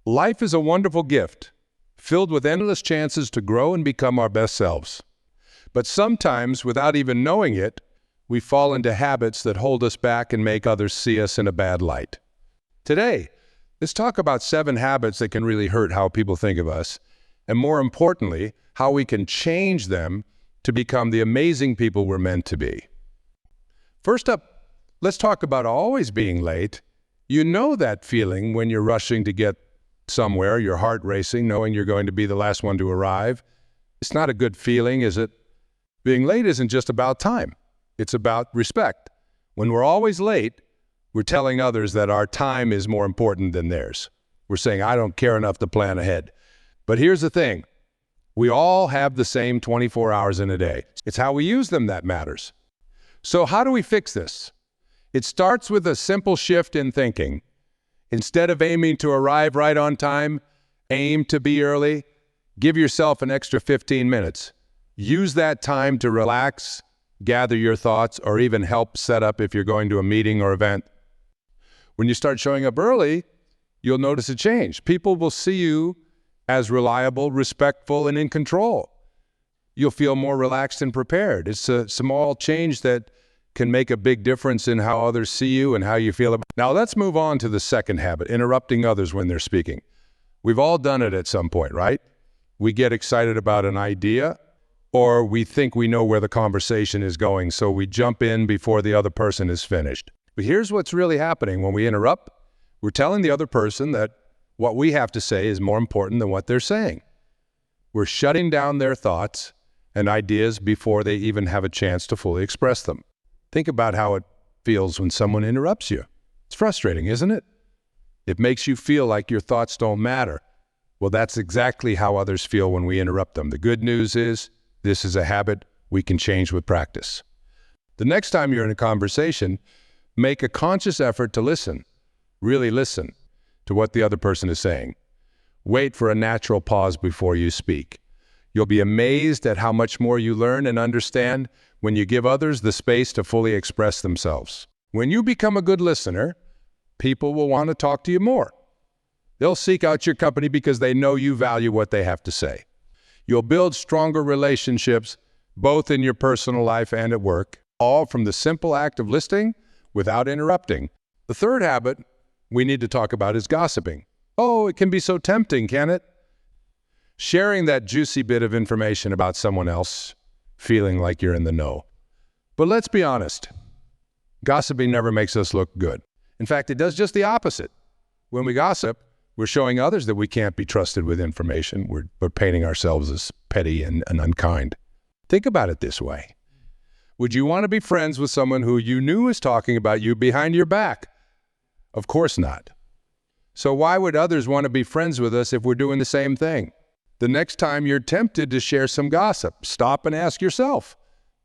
Life is a wonderful gift, filled with endless chances to grow and become our best selves. But sometimes, without even knowing it, we fall into habits that hold us back and make others see us in a bad light. Today, let's talk about 7 habits that can really hurt how people think of us, and more importantly, how we can change them to become the amazing people we're meant to be. First up, let's talk about always being late. You know that feeling when you're rushing to get somewhere, your heart racing, knowing you're going to be the last one to arrive. It's not a good feeling, is it? Being late isn't just about time. It's about respect. When we're always late, we're telling others that our time is more important than theirs. We're saying, I don't care enough to plan ahead. But here's the thing. We all have the same 24 hours in a day. It's how we use them that matters. So how do we fix this? It starts with a simple shift in thinking. Instead of aiming to arrive right on time, aim to be early. Give yourself an extra 15 minutes. Use that time to relax, gather your thoughts, or even help set up if you're going to a meeting or event. When you start showing up early, you'll notice a change. People will see you as reliable, respectful, and in control. You'll feel more relaxed and prepared. It's a small change that can make a big difference in how others see you and how you feel about it. Now let's move on to the second habit, interrupting others when they're speaking. We've all done it at some point, right? We get excited about an idea, or we think we know where the conversation is going, so we jump in before the other person is finished. But here's what's really happening when we interrupt. We're telling the other person that what we have to say is more important than what they're saying. We're shutting down their thoughts and ideas before they even have a chance to fully express them. Think about how it feels when someone interrupts you. It's frustrating, isn't it? It makes you feel like your thoughts don't matter. Well, that's exactly how others feel when we interrupt them. The good news is, this is a habit we can change with practice. The next time you're in a conversation, make a conscious effort to listen. Really listen to what the other person is saying. Wait for a natural pause before you speak. You'll be amazed at how much more you learn and understand when you give others the space to fully express themselves. When you become a good listener, people will want to talk to you more. They'll seek out your company because they know you value what they have to say. You'll build stronger relationships, both in your personal life and at work, all from the simple act of listening without interrupting. The third habit we need to talk about is gossiping. Oh, it can be so tempting, can it? Sharing that juicy bit of information about someone else, feeling like you're in the know. But let's be honest, gossiping never makes us look good. In fact, it does just the opposite. When we gossip, we're showing others that we can't be trusted with information. We're painting ourselves as petty and unkind. Think about it this way. Would you want to be friends with someone who you knew was talking about you behind your back? Of course not. So why would others want to be friends with us if we're doing the same thing? The next time you're tempted to share some gossip, stop and ask yourself,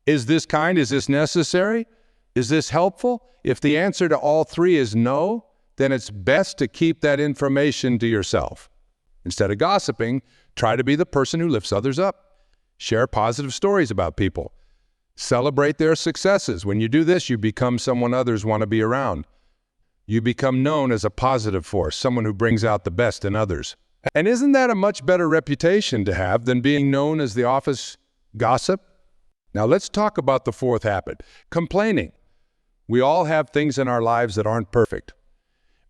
is this kind? Is this necessary? Is this helpful? If the answer to all 3 is no, then it's best to keep that information to yourself. Instead of gossiping, try to be the person who lifts others up. Share positive stories about people. Celebrate their successes. When you do this, you become someone others want to be around. You become known as a positive force, someone who brings out the best in others. And isn't that a much better reputation to have than being known as the office gossip? Now let's talk about the 4th habit, complaining. We all have things in our lives that aren't perfect.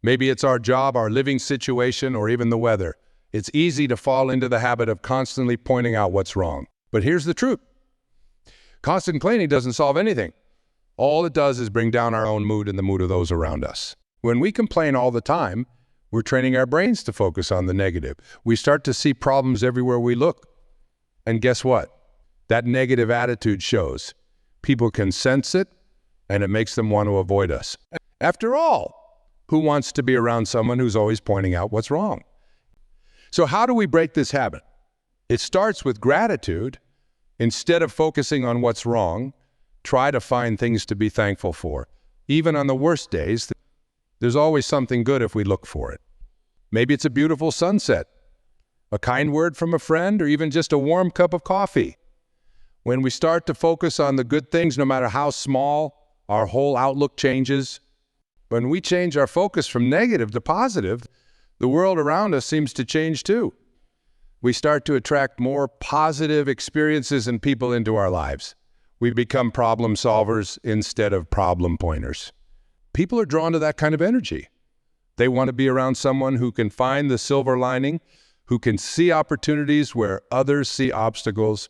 Maybe it's our job, our living situation, or even the weather. It's easy to fall into the habit of constantly pointing out what's wrong. But here's the truth. Constant complaining doesn't solve anything. All it does is bring down our own mood and the mood of those around us. When we complain all the time, we're training our brains to focus on the negative. We start to see problems everywhere we look. And guess what? That negative attitude shows. People can sense it, and it makes them want to avoid us. After all, who wants to be around someone who's always pointing out what's wrong? So how do we break this habit? It starts with gratitude. Instead of focusing on what's wrong, try to find things to be thankful for. Even on the worst days, there's always something good if we look for it. Maybe it's a beautiful sunset, a kind word from a friend, or even just a warm cup of coffee. When we start to focus on the good things, no matter how small, our whole outlook changes. When we change our focus from negative to positive, the world around us seems to change too. We start to attract more positive experiences and people into our lives. We become problem solvers instead of problem pointers. People are drawn to that kind of energy. They want to be around someone who can find the silver lining, who can see opportunities where others see obstacles.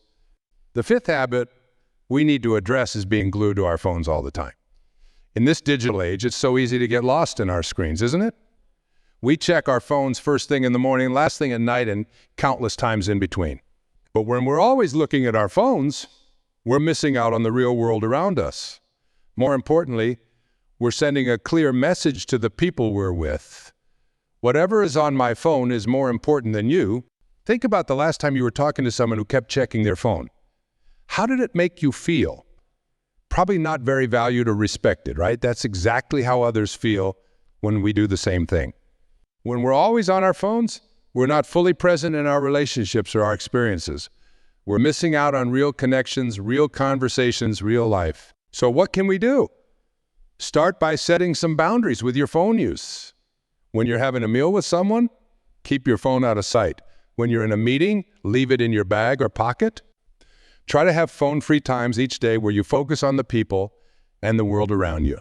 The fifth habit we need to address is being glued to our phones all the time. In this digital age, it's so easy to get lost in our screens, isn't it? We check our phones first thing in the morning, last thing at night, and countless times in between. But when we're always looking at our phones, we're missing out on the real world around us. More importantly, we're sending a clear message to the people we're with. Whatever is on my phone is more important than you. Think about the last time you were talking to someone who kept checking their phone. How did it make you feel? Probably not very valued or respected, right? That's exactly how others feel when we do the same thing. When we're always on our phones, we're not fully present in our relationships or our experiences. We're missing out on real connections, real conversations, real life. So what can we do? Start by setting some boundaries with your phone use. When you're having a meal with someone, keep your phone out of sight. When you're in a meeting, leave it in your bag or pocket. Try to have phone-free times each day where you focus on the people and the world around you.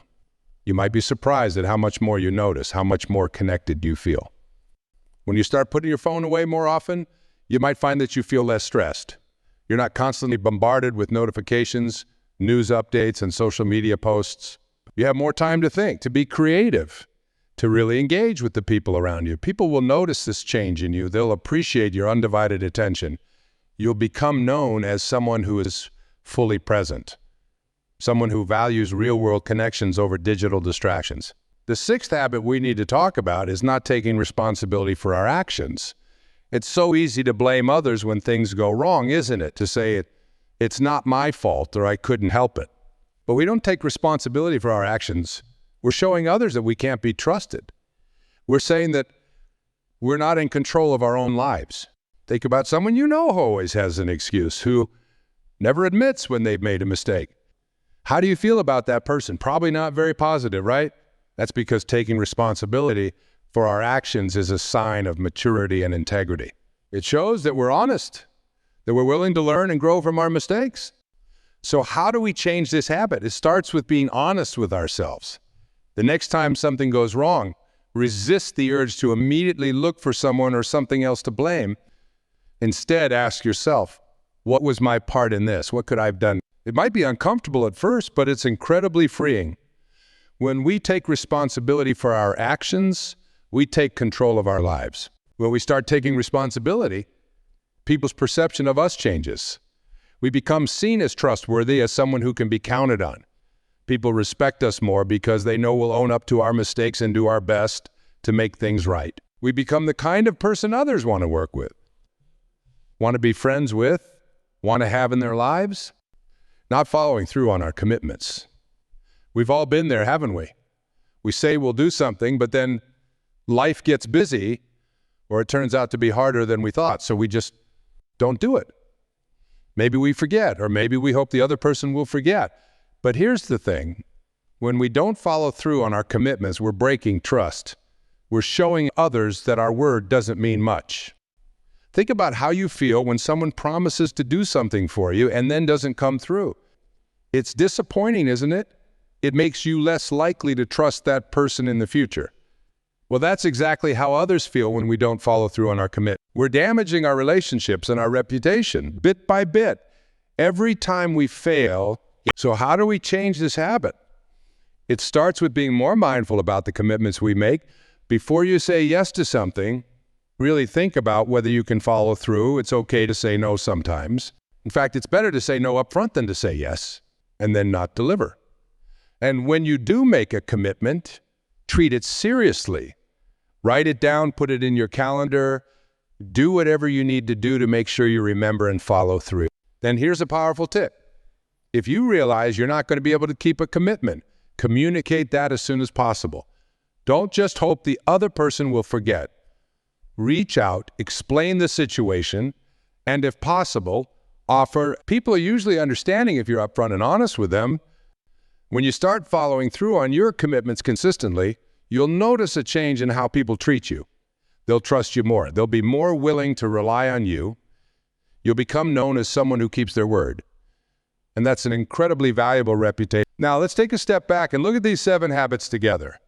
You might be surprised at how much more you notice, how much more connected you feel. When you start putting your phone away more often, you might find that you feel less stressed. You're not constantly bombarded with notifications, news updates, and social media posts. You have more time to think, to be creative, to really engage with the people around you. People will notice this change in you. They'll appreciate your undivided attention. You'll become known as someone who is fully present, someone who values real-world connections over digital distractions. The sixth habit we need to talk about is not taking responsibility for our actions. It's so easy to blame others when things go wrong, isn't it? To say it's not my fault or I couldn't help it. But we don't take responsibility for our actions. We're showing others that we can't be trusted. We're saying that we're not in control of our own lives. Think about someone you know who always has an excuse, who never admits when they've made a mistake. How do you feel about that person? Probably not very positive, right? That's because taking responsibility for our actions is a sign of maturity and integrity. It shows that we're honest, that we're willing to learn and grow from our mistakes. So how do we change this habit? It starts with being honest with ourselves. The next time something goes wrong, resist the urge to immediately look for someone or something else to blame. Instead, ask yourself, what was my part in this? What could I have done? It might be uncomfortable at first, but it's incredibly freeing. When we take responsibility for our actions, we take control of our lives. When we start taking responsibility, people's perception of us changes. We become seen as trustworthy, as someone who can be counted on. People respect us more because they know we'll own up to our mistakes and do our best to make things right. We become the kind of person others want to work with, want to be friends with, want to have in their lives. Not following through on our commitments. We've all been there, haven't we? We say we'll do something, but then life gets busy, or it turns out to be harder than we thought, so we just don't do it. Maybe we forget, or maybe we hope the other person will forget. But here's the thing. When we don't follow through on our commitments, we're breaking trust. We're showing others that our word doesn't mean much. Think about how you feel when someone promises to do something for you and then doesn't come through. It's disappointing, isn't it? It makes you less likely to trust that person in the future. Well, that's exactly how others feel when we don't follow through on our commitment. We're damaging our relationships and our reputation bit by bit every time we fail. So how do we change this habit? It starts with being more mindful about the commitments we make. Before you say yes to something, really think about whether you can follow through. It's okay to say no sometimes. In fact, it's better to say no up front than to say yes and then not deliver. And when you do make a commitment, treat it seriously. Write it down, put it in your calendar. Do whatever you need to do to make sure you remember and follow through. Then here's a powerful tip. If you realize you're not going to be able to keep a commitment, communicate that as soon as possible. Don't just hope the other person will forget. Reach out, explain the situation, and if possible, offer. People are usually understanding if you're upfront and honest with them. When you start following through on your commitments consistently, you'll notice a change in how people treat you. They'll trust you more. They'll be more willing to rely on you. You'll become known as someone who keeps their word. And that's an incredibly valuable reputation. Now, let's take a step back and look at these 7 habits together.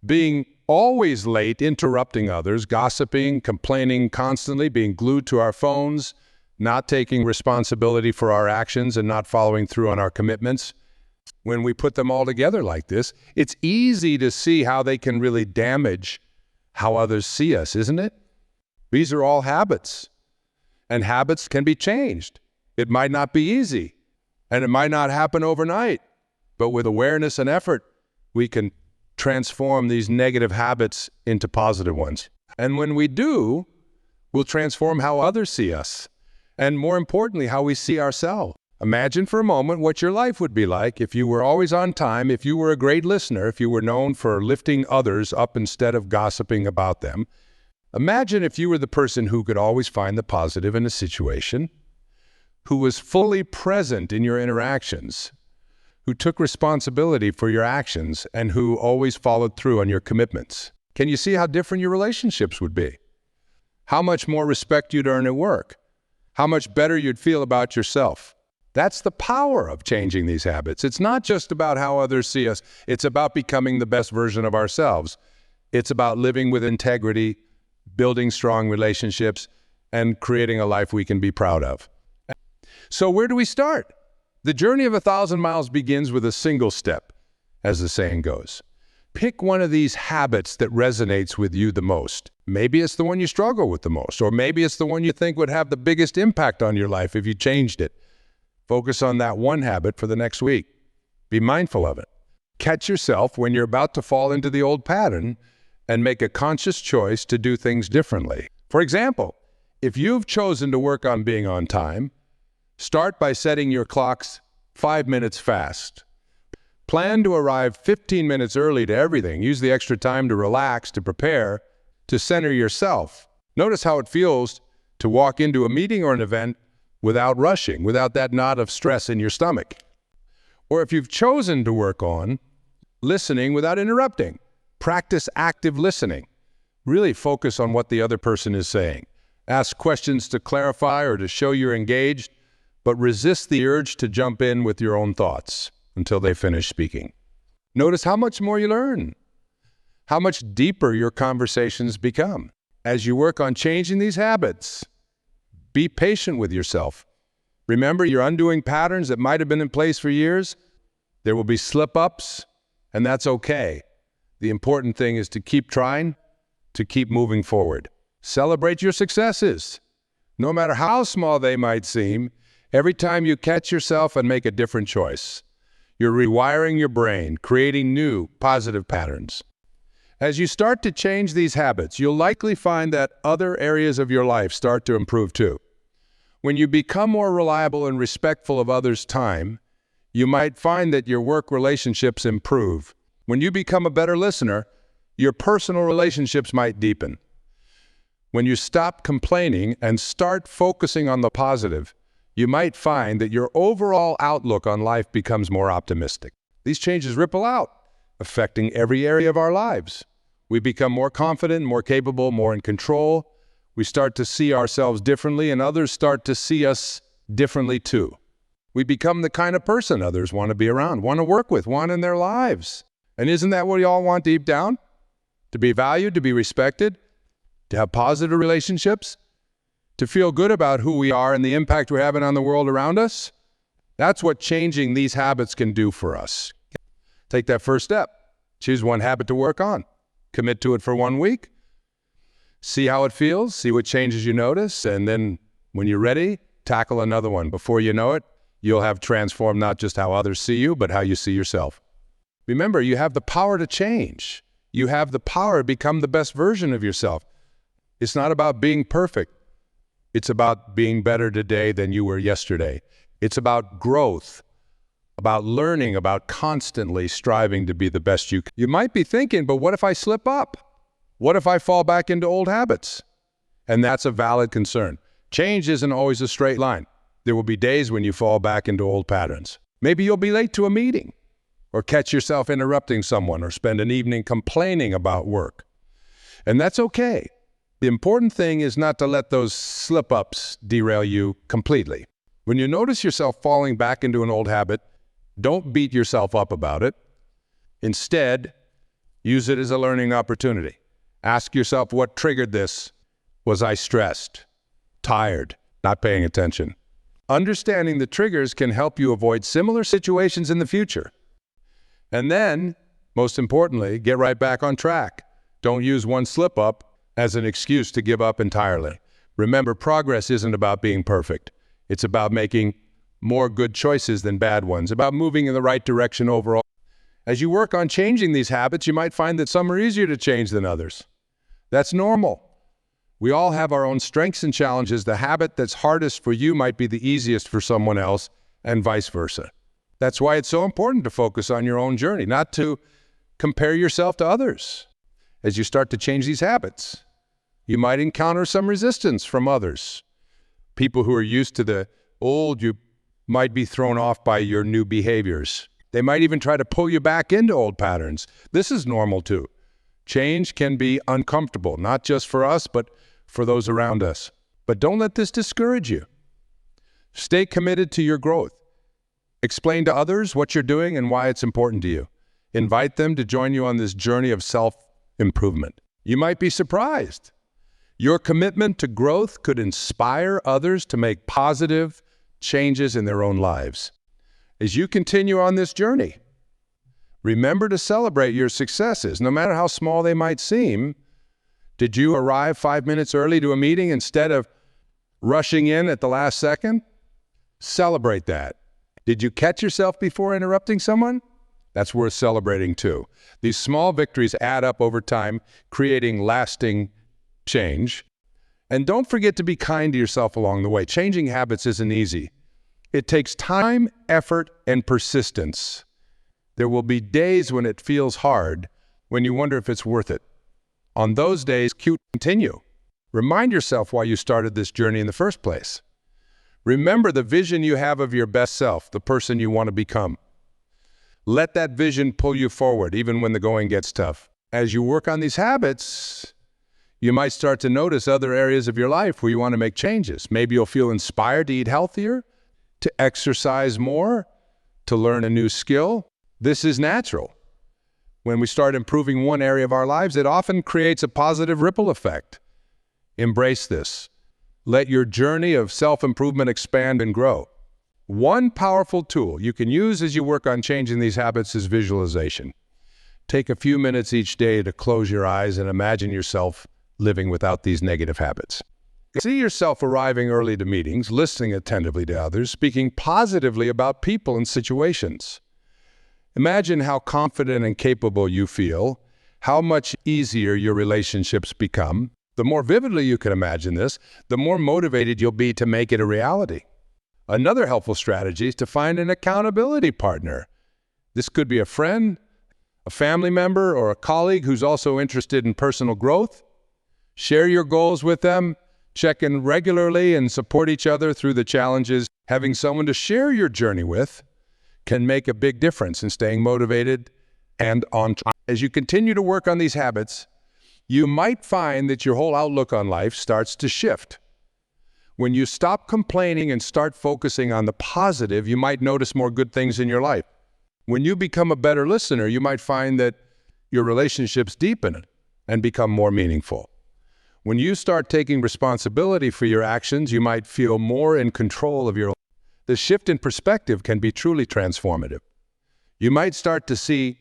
Being always late, interrupting others, gossiping, complaining constantly, being glued to our phones, not taking responsibility for our actions and not following through on our commitments. When we put them all together like this, it's easy to see how they can really damage how others see us, isn't it? These are all habits, and habits can be changed. It might not be easy, and it might not happen overnight, but with awareness and effort, we can transform these negative habits into positive ones. And when we do, we'll transform how others see us, and more importantly, how we see ourselves. Imagine for a moment what your life would be like if you were always on time, if you were a great listener, if you were known for lifting others up instead of gossiping about them. Imagine if you were the person who could always find the positive in a situation, who was fully present in your interactions, who took responsibility for your actions, and who always followed through on your commitments. Can you see how different your relationships would be? How much more respect you'd earn at work? How much better you'd feel about yourself? That's the power of changing these habits. It's not just about how others see us. It's about becoming the best version of ourselves. It's about living with integrity, building strong relationships, and creating a life we can be proud of. So where do we start? The journey of 1,000 miles begins with a single step, as the saying goes. Pick one of these habits that resonates with you the most. Maybe it's the one you struggle with the most, or maybe it's the one you think would have the biggest impact on your life if you changed it. Focus on that one habit for the next week. Be mindful of it. Catch yourself when you're about to fall into the old pattern and make a conscious choice to do things differently. For example, if you've chosen to work on being on time, start by setting your clocks 5 minutes fast. Plan to arrive 15 minutes early to everything. Use the extra time to relax, to prepare, to center yourself. Notice how it feels to walk into a meeting or an event without rushing, without that knot of stress in your stomach. Or if you've chosen to work on listening without interrupting, practice active listening. Really focus on what the other person is saying. Ask questions to clarify or to show you're engaged, but resist the urge to jump in with your own thoughts until they finish speaking. Notice how much more you learn, how much deeper your conversations become. As you work on changing these habits, be patient with yourself. Remember, you're undoing patterns that might have been in place for years. There will be slip-ups, and that's okay. The important thing is to keep trying, to keep moving forward. Celebrate your successes. No matter how small they might seem, every time you catch yourself and make a different choice, you're rewiring your brain, creating new, positive patterns. As you start to change these habits, you'll likely find that other areas of your life start to improve too. When you become more reliable and respectful of others' time, you might find that your work relationships improve. When you become a better listener, your personal relationships might deepen. When you stop complaining and start focusing on the positive, you might find that your overall outlook on life becomes more optimistic. These changes ripple out, affecting every area of our lives. We become more confident, more capable, more in control. We start to see ourselves differently, and others start to see us differently too. We become the kind of person others want to be around, want to work with, want in their lives. And isn't that what we all want deep down? To be valued, to be respected, to have positive relationships, to feel good about who we are and the impact we're having on the world around us? That's what changing these habits can do for us. Take that first step. Choose one habit to work on. Commit to it for 1 week. See how it feels, see what changes you notice, and then when you're ready, tackle another one. Before you know it, you'll have transformed not just how others see you, but how you see yourself. Remember, you have the power to change. You have the power to become the best version of yourself. It's not about being perfect. It's about being better today than you were yesterday. It's about growth, about learning, about constantly striving to be the best you can. You might be thinking, but what if I slip up? What if I fall back into old habits? And that's a valid concern. Change isn't always a straight line. There will be days when you fall back into old patterns. Maybe you'll be late to a meeting, or catch yourself interrupting someone, or spend an evening complaining about work. And that's okay. The important thing is not to let those slip-ups derail you completely. When you notice yourself falling back into an old habit, don't beat yourself up about it. Instead, use it as a learning opportunity. Ask yourself, what triggered this? Was I stressed, tired, not paying attention? Understanding the triggers can help you avoid similar situations in the future. And then, most importantly, get right back on track. Don't use one slip-up as an excuse to give up entirely. Remember, progress isn't about being perfect. It's about making more good choices than bad ones, about moving in the right direction overall. As you work on changing these habits, you might find that some are easier to change than others. That's normal. We all have our own strengths and challenges. The habit that's hardest for you might be the easiest for someone else, and vice versa. That's why it's so important to focus on your own journey, not to compare yourself to others. As you start to change these habits, you might encounter some resistance from others. People who are used to the old, you might be thrown off by your new behaviors. They might even try to pull you back into old patterns. This is normal too. Change can be uncomfortable, not just for us, but for those around us. But don't let this discourage you. Stay committed to your growth. Explain to others what you're doing and why it's important to you. Invite them to join you on this journey of self-improvement. You might be surprised. Your commitment to growth could inspire others to make positive changes in their own lives. As you continue on this journey, remember to celebrate your successes, no matter how small they might seem. Did you arrive 5 minutes early to a meeting instead of rushing in at the last second? Celebrate that. Did you catch yourself before interrupting someone? That's worth celebrating too. These small victories add up over time, creating lasting change. And don't forget to be kind to yourself along the way. Changing habits isn't easy. It takes time, effort, and persistence. There will be days when it feels hard, when you wonder if it's worth it. On those days, continue. Remind yourself why you started this journey in the first place. Remember the vision you have of your best self, the person you want to become. Let that vision pull you forward, even when the going gets tough. As you work on these habits, you might start to notice other areas of your life where you want to make changes. Maybe you'll feel inspired to eat healthier, to exercise more, to learn a new skill. This is natural. When we start improving one area of our lives, it often creates a positive ripple effect. Embrace this. Let your journey of self-improvement expand and grow. One powerful tool you can use as you work on changing these habits is visualization. Take a few minutes each day to close your eyes and imagine yourself living without these negative habits. See yourself arriving early to meetings, listening attentively to others, speaking positively about people and situations. Imagine how confident and capable you feel, how much easier your relationships become. The more vividly you can imagine this, the more motivated you'll be to make it a reality. Another helpful strategy is to find an accountability partner. This could be a friend, a family member, or a colleague who's also interested in personal growth. Share your goals with them, check in regularly, and support each other through the challenges. Having someone to share your journey with can make a big difference in staying motivated and on track. As you continue to work on these habits, you might find that your whole outlook on life starts to shift. When you stop complaining and start focusing on the positive, you might notice more good things in your life. When you become a better listener, you might find that your relationships deepen and become more meaningful. When you start taking responsibility for your actions, you might feel more in control of your life. The shift in perspective can be truly transformative. You might start to see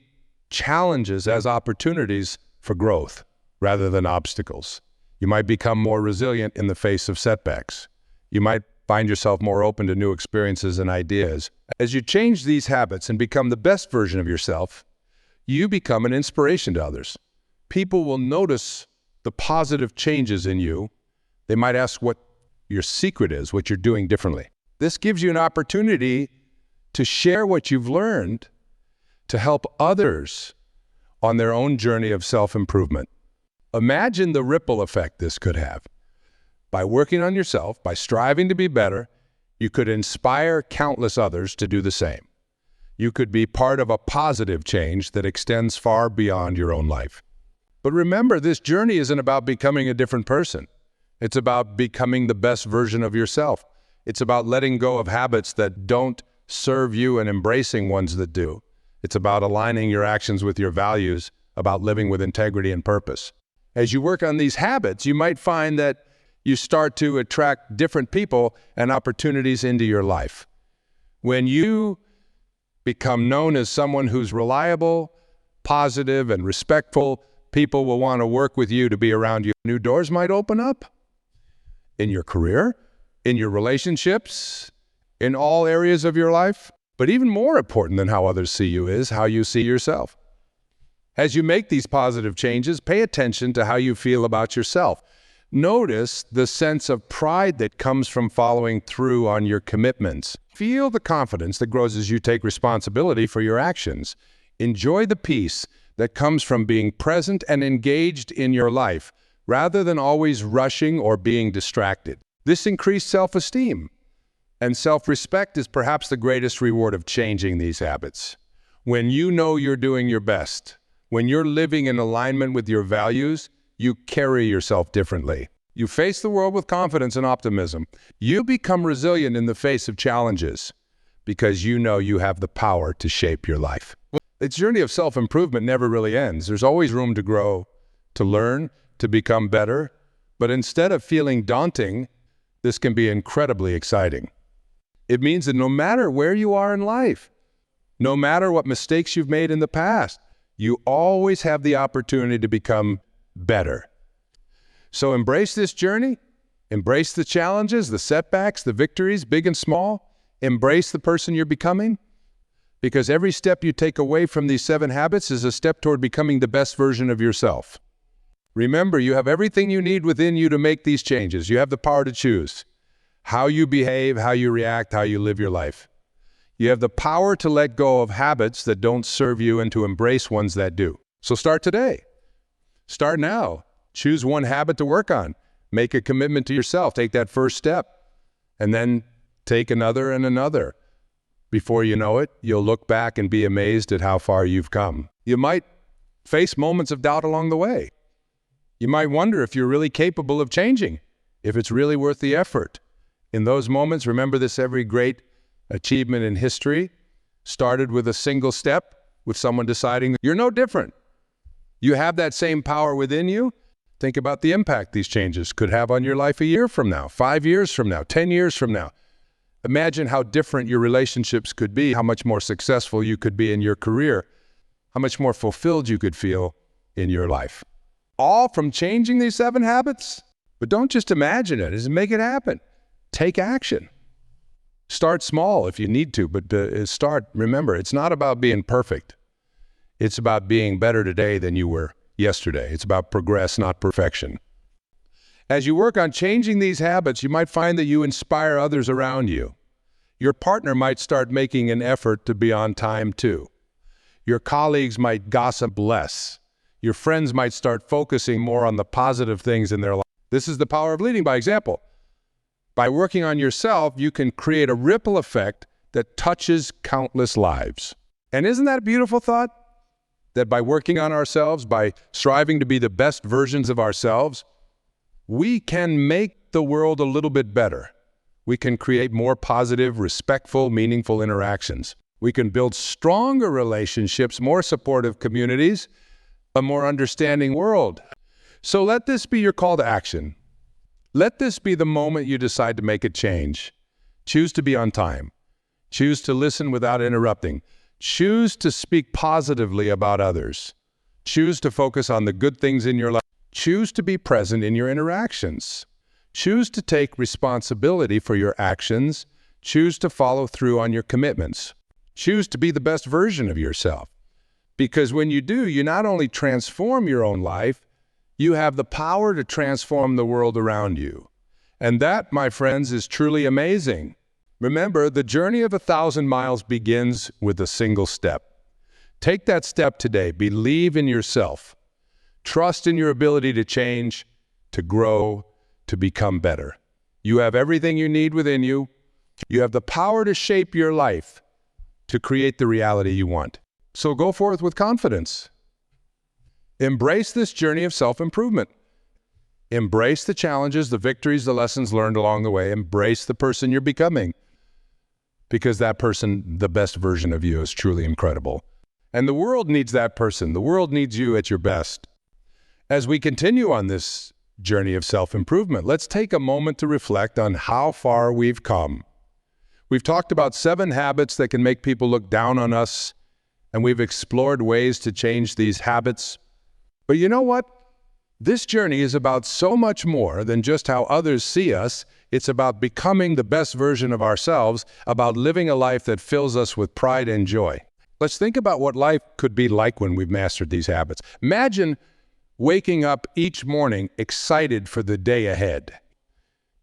challenges as opportunities for growth rather than obstacles. You might become more resilient in the face of setbacks. You might find yourself more open to new experiences and ideas. As you change these habits and become the best version of yourself, you become an inspiration to others. People will notice the positive changes in you. They might ask what your secret is, what you're doing differently. This gives you an opportunity to share what you've learned to help others on their own journey of self-improvement. Imagine the ripple effect this could have. By working on yourself, by striving to be better, you could inspire countless others to do the same. You could be part of a positive change that extends far beyond your own life. But remember, this journey isn't about becoming a different person. It's about becoming the best version of yourself. It's about letting go of habits that don't serve you and embracing ones that do. It's about aligning your actions with your values, about living with integrity and purpose. As you work on these habits, you might find that you start to attract different people and opportunities into your life. When you become known as someone who's reliable, positive, and respectful, people will want to work with you, to be around you. New doors might open up in your career, in your relationships, in all areas of your life. But even more important than how others see you is how you see yourself. As you make these positive changes, pay attention to how you feel about yourself. Notice the sense of pride that comes from following through on your commitments. Feel the confidence that grows as you take responsibility for your actions. Enjoy the peace that comes from being present and engaged in your life, rather than always rushing or being distracted. This increased self-esteem and self-respect is perhaps the greatest reward of changing these habits. When you know you're doing your best, when you're living in alignment with your values, you carry yourself differently. You face the world with confidence and optimism. You become resilient in the face of challenges because you know you have the power to shape your life. The journey of self-improvement never really ends. There's always room to grow, to learn, to become better. But instead of feeling daunting, this can be incredibly exciting. It means that no matter where you are in life, no matter what mistakes you've made in the past, you always have the opportunity to become better. So embrace this journey, embrace the challenges, the setbacks, the victories, big and small. Embrace the person you're becoming, because every step you take away from these 7 habits is a step toward becoming the best version of yourself. Remember, you have everything you need within you to make these changes. You have the power to choose how you behave, how you react, how you live your life. You have the power to let go of habits that don't serve you and to embrace ones that do. So start today. Start now. Choose one habit to work on. Make a commitment to yourself. Take that first step. And then take another and another. Before you know it, you'll look back and be amazed at how far you've come. You might face moments of doubt along the way. You might wonder if you're really capable of changing, if it's really worth the effort. In those moments, remember this: every great achievement in history started with a single step, with someone deciding you're no different. You have that same power within you. Think about the impact these changes could have on your life a year from now, 5 years from now, 10 years from now. Imagine how different your relationships could be, how much more successful you could be in your career, how much more fulfilled you could feel in your life. All from changing these 7 habits. But don't just imagine it, just make it happen. Take action. Start small if you need to, but remember, it's not about being perfect. It's about being better today than you were yesterday. It's about progress, not perfection. As you work on changing these habits, you might find that you inspire others around you. Your partner might start making an effort to be on time too. Your colleagues might gossip less. Your friends might start focusing more on the positive things in their life. This is the power of leading by example. By working on yourself, you can create a ripple effect that touches countless lives. And isn't that a beautiful thought? That by working on ourselves, by striving to be the best versions of ourselves, we can make the world a little bit better. We can create more positive, respectful, meaningful interactions. We can build stronger relationships, more supportive communities, a more understanding world. So let this be your call to action. Let this be the moment you decide to make a change. Choose to be on time. Choose to listen without interrupting. Choose to speak positively about others. Choose to focus on the good things in your life. Choose to be present in your interactions. Choose to take responsibility for your actions. Choose to follow through on your commitments. Choose to be the best version of yourself. Because when you do, you not only transform your own life, you have the power to transform the world around you. And that, my friends, is truly amazing. Remember, the journey of 1,000 miles begins with a single step. Take that step today. Believe in yourself. Trust in your ability to change, to grow, to become better. You have everything you need within you. You have the power to shape your life, to create the reality you want. So go forth with confidence. Embrace this journey of self-improvement. Embrace the challenges, the victories, the lessons learned along the way. Embrace the person you're becoming, because that person, the best version of you, is truly incredible. And the world needs that person. The world needs you at your best. As we continue on this journey of self-improvement, let's take a moment to reflect on how far we've come. We've talked about 7 habits that can make people look down on us, and we've explored ways to change these habits. But you know what? This journey is about so much more than just how others see us. It's about becoming the best version of ourselves, about living a life that fills us with pride and joy. Let's think about what life could be like when we've mastered these habits. Imagine waking up each morning excited for the day ahead.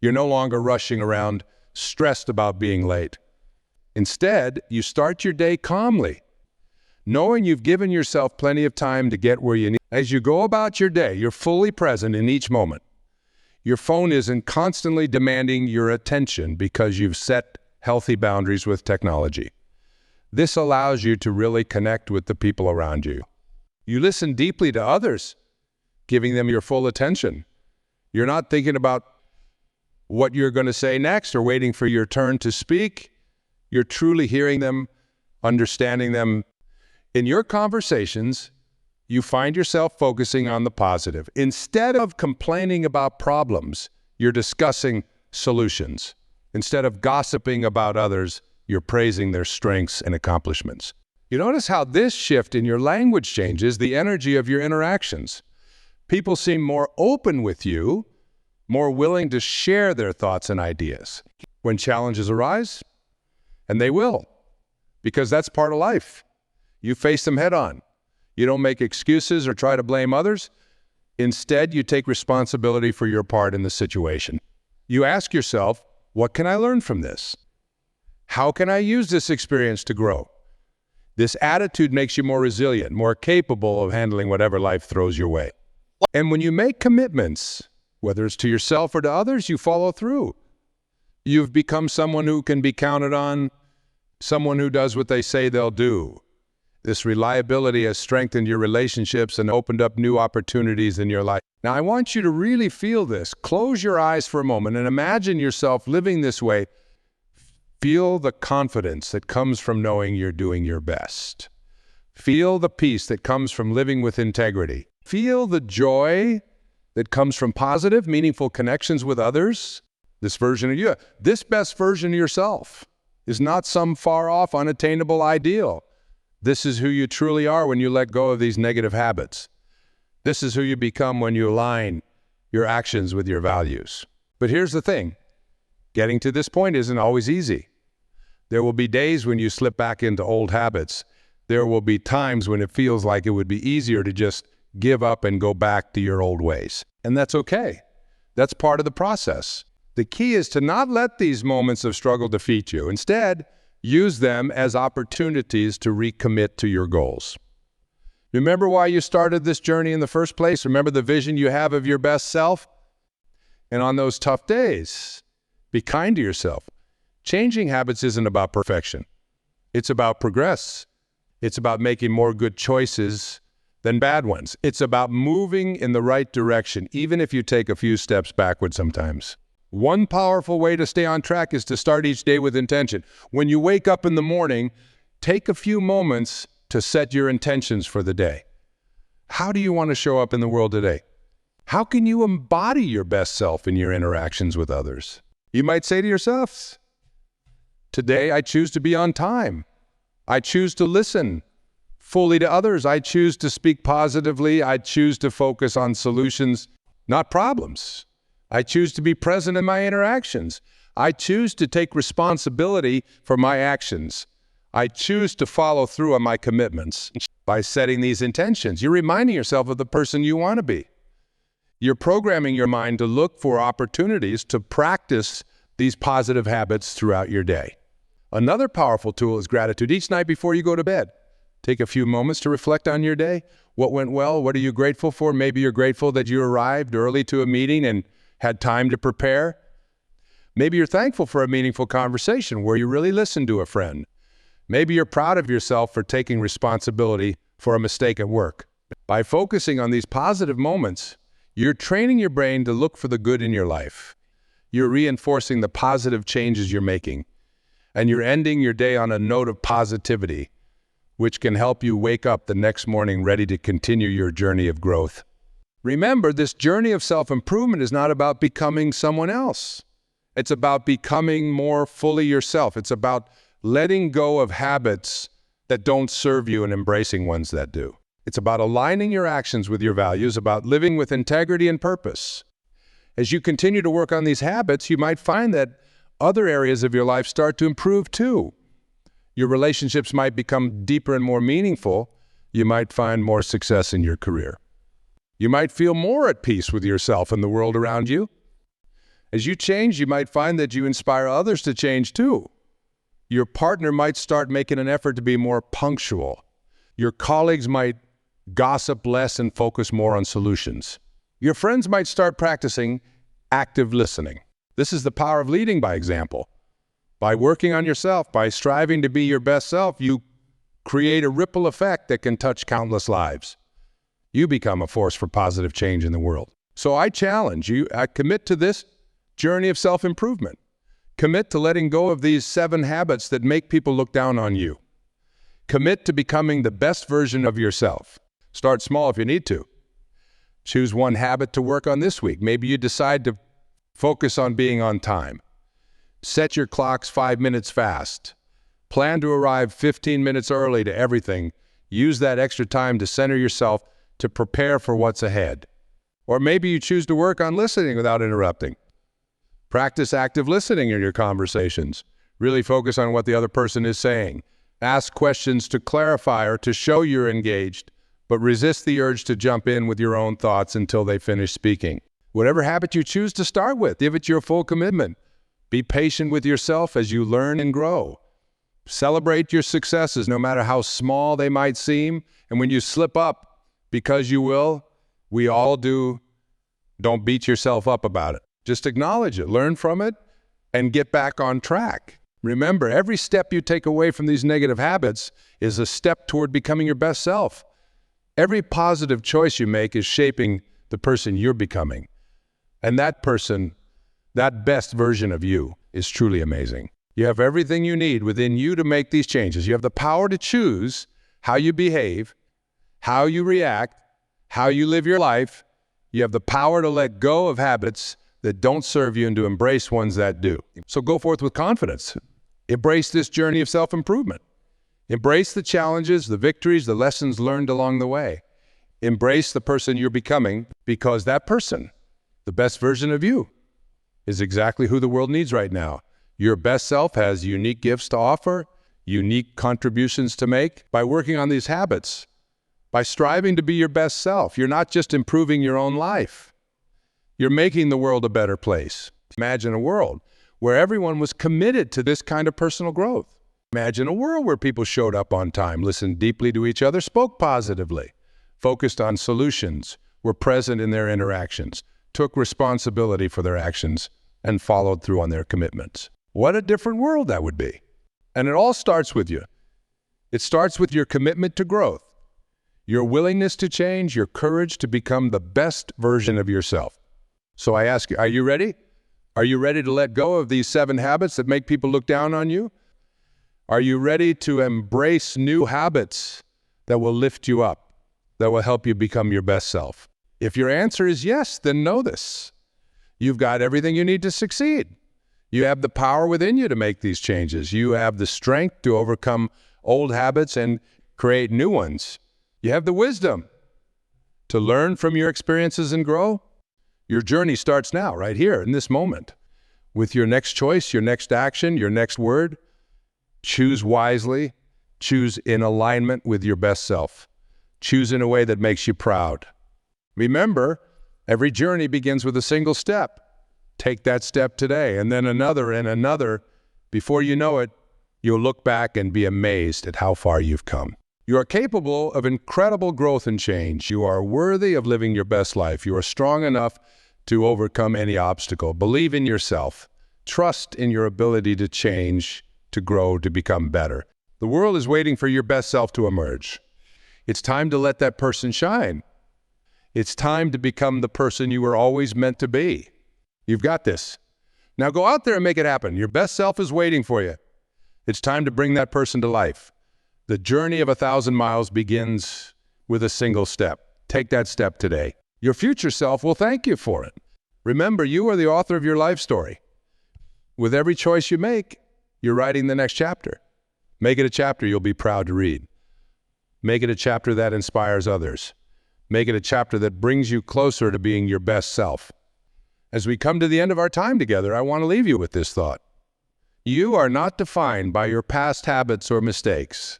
You're no longer rushing around, stressed about being late. Instead, you start your day calmly, knowing you've given yourself plenty of time to get where you need. As you go about your day, you're fully present in each moment. Your phone isn't constantly demanding your attention because you've set healthy boundaries with technology. This allows you to really connect with the people around you. You listen deeply to others, giving them your full attention. You're not thinking about what you're going to say next or waiting for your turn to speak. You're truly hearing them, understanding them. In your conversations, you find yourself focusing on the positive. Instead of complaining about problems, you're discussing solutions. Instead of gossiping about others, you're praising their strengths and accomplishments. You notice how this shift in your language changes the energy of your interactions. People seem more open with you, more willing to share their thoughts and ideas. When challenges arise, and they will, because that's part of life, you face them head on. You don't make excuses or try to blame others. Instead, you take responsibility for your part in the situation. You ask yourself, what can I learn from this? How can I use this experience to grow? This attitude makes you more resilient, more capable of handling whatever life throws your way. And when you make commitments, whether it's to yourself or to others, you follow through. You've become someone who can be counted on, someone who does what they say they'll do. This reliability has strengthened your relationships and opened up new opportunities in your life. Now, I want you to really feel this. Close your eyes for a moment and imagine yourself living this way. Feel the confidence that comes from knowing you're doing your best. Feel the peace that comes from living with integrity. Feel the joy that comes from positive, meaningful connections with others. This version of you, this best version of yourself, is not some far-off, unattainable ideal. This is who you truly are when you let go of these negative habits. This is who you become when you align your actions with your values. But here's the thing. Getting to this point isn't always easy. There will be days when you slip back into old habits. There will be times when it feels like it would be easier to just give up and go back to your old ways. And that's okay. That's part of the process. The key is to not let these moments of struggle defeat you. Instead, use them as opportunities to recommit to your goals. Remember why you started this journey in the first place? Remember the vision you have of your best self? And on those tough days, be kind to yourself. Changing habits isn't about perfection. It's about progress. It's about making more good choices than bad ones. It's about moving in the right direction, even if you take a few steps backward sometimes. One powerful way to stay on track is to start each day with intention. When you wake up in the morning, take a few moments to set your intentions for the day. How do you want to show up in the world today? How can you embody your best self in your interactions with others? You might say to yourself, today I choose to be on time. I choose to listen fully to others. I choose to speak positively. I choose to focus on solutions, not problems. I choose to be present in my interactions. I choose to take responsibility for my actions. I choose to follow through on my commitments. By setting these intentions, you're reminding yourself of the person you want to be. You're programming your mind to look for opportunities to practice these positive habits throughout your day. Another powerful tool is gratitude. Each night before you go to bed, take a few moments to reflect on your day. What went well? What are you grateful for? Maybe you're grateful that you arrived early to a meeting and had time to prepare. Maybe you're thankful for a meaningful conversation where you really listened to a friend. Maybe you're proud of yourself for taking responsibility for a mistake at work. By focusing on these positive moments, you're training your brain to look for the good in your life. You're reinforcing the positive changes you're making, and you're ending your day on a note of positivity, which can help you wake up the next morning ready to continue your journey of growth. Remember, this journey of self-improvement is not about becoming someone else. It's about becoming more fully yourself. It's about letting go of habits that don't serve you and embracing ones that do. It's about aligning your actions with your values, about living with integrity and purpose. As you continue to work on these habits, you might find that other areas of your life start to improve too. Your relationships might become deeper and more meaningful. You might find more success in your career. You might feel more at peace with yourself and the world around you. As you change, you might find that you inspire others to change too. Your partner might start making an effort to be more punctual. Your colleagues might gossip less and focus more on solutions. Your friends might start practicing active listening. This is the power of leading by example. By working on yourself, by striving to be your best self, you create a ripple effect that can touch countless lives. You become a force for positive change in the world. So I challenge you, commit to this journey of self-improvement. Commit to letting go of these 7 habits that make people look down on you. Commit to becoming the best version of yourself. Start small if you need to. Choose one habit to work on this week. Maybe you decide to focus on being on time. Set your clocks 5 minutes fast. Plan to arrive 15 minutes early to everything. Use that extra time to center yourself, to prepare for what's ahead. Or maybe you choose to work on listening without interrupting. Practice active listening in your conversations. Really focus on what the other person is saying. Ask questions to clarify or to show you're engaged, but resist the urge to jump in with your own thoughts until they finish speaking. Whatever habit you choose to start with, give it your full commitment. Be patient with yourself as you learn and grow. Celebrate your successes, no matter how small they might seem. And when you slip up, because you will, we all do, don't beat yourself up about it. Just acknowledge it, learn from it, and get back on track. Remember, every step you take away from these negative habits is a step toward becoming your best self. Every positive choice you make is shaping the person you're becoming. And that person, that best version of you, is truly amazing. You have everything you need within you to make these changes. You have the power to choose how you behave, how you react, how you live your life. You have the power to let go of habits that don't serve you and to embrace ones that do. So go forth with confidence. Embrace this journey of self-improvement. Embrace the challenges, the victories, the lessons learned along the way. Embrace the person you're becoming, because that person, the best version of you, is exactly who the world needs right now. Your best self has unique gifts to offer, unique contributions to make. By working on these habits, by striving to be your best self, you're not just improving your own life. You're making the world a better place. Imagine a world where everyone was committed to this kind of personal growth. Imagine a world where people showed up on time, listened deeply to each other, spoke positively, focused on solutions, were present in their interactions, took responsibility for their actions, and followed through on their commitments. What a different world that would be. And it all starts with you. It starts with your commitment to growth, your willingness to change, your courage to become the best version of yourself. So I ask you, are you ready? Are you ready to let go of these 7 habits that make people look down on you? Are you ready to embrace new habits that will lift you up, that will help you become your best self? If your answer is yes, then know this. You've got everything you need to succeed. You have the power within you to make these changes. You have the strength to overcome old habits and create new ones. You have the wisdom to learn from your experiences and grow. Your journey starts now, right here, in this moment. With your next choice, your next action, your next word, choose wisely. Choose in alignment with your best self. Choose in a way that makes you proud. Remember, every journey begins with a single step. Take that step today, and then another and another. Before you know it, you'll look back and be amazed at how far you've come. You are capable of incredible growth and change. You are worthy of living your best life. You are strong enough to overcome any obstacle. Believe in yourself. Trust in your ability to change, to grow, to become better. The world is waiting for your best self to emerge. It's time to let that person shine. It's time to become the person you were always meant to be. You've got this. Now go out there and make it happen. Your best self is waiting for you. It's time to bring that person to life. The journey of 1,000 miles begins with a single step. Take that step today. Your future self will thank you for it. Remember, you are the author of your life story. With every choice you make, you're writing the next chapter. Make it a chapter you'll be proud to read. Make it a chapter that inspires others. Make it a chapter that brings you closer to being your best self. As we come to the end of our time together, I want to leave you with this thought. You are not defined by your past habits or mistakes.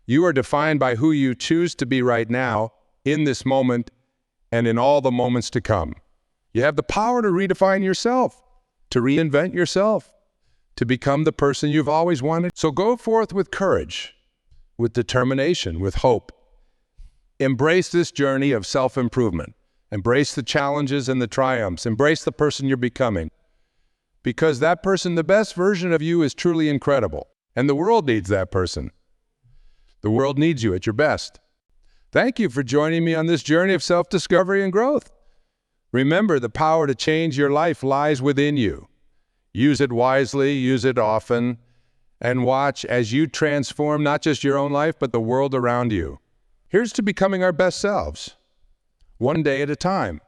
You are defined by who you choose to be right now, in this moment, and in all the moments to come. You have the power to redefine yourself, to reinvent yourself, to become the person you've always wanted. So go forth with courage, with determination, with hope. Embrace this journey of self-improvement. Embrace the challenges and the triumphs. Embrace the person you're becoming. Because that person, the best version of you, is truly incredible. And the world needs that person. The world needs you at your best. Thank you for joining me on this journey of self-discovery and growth. Remember, the power to change your life lies within you. Use it wisely, use it often, and watch as you transform not just your own life, but the world around you. Here's to becoming our best selves, one day at a time.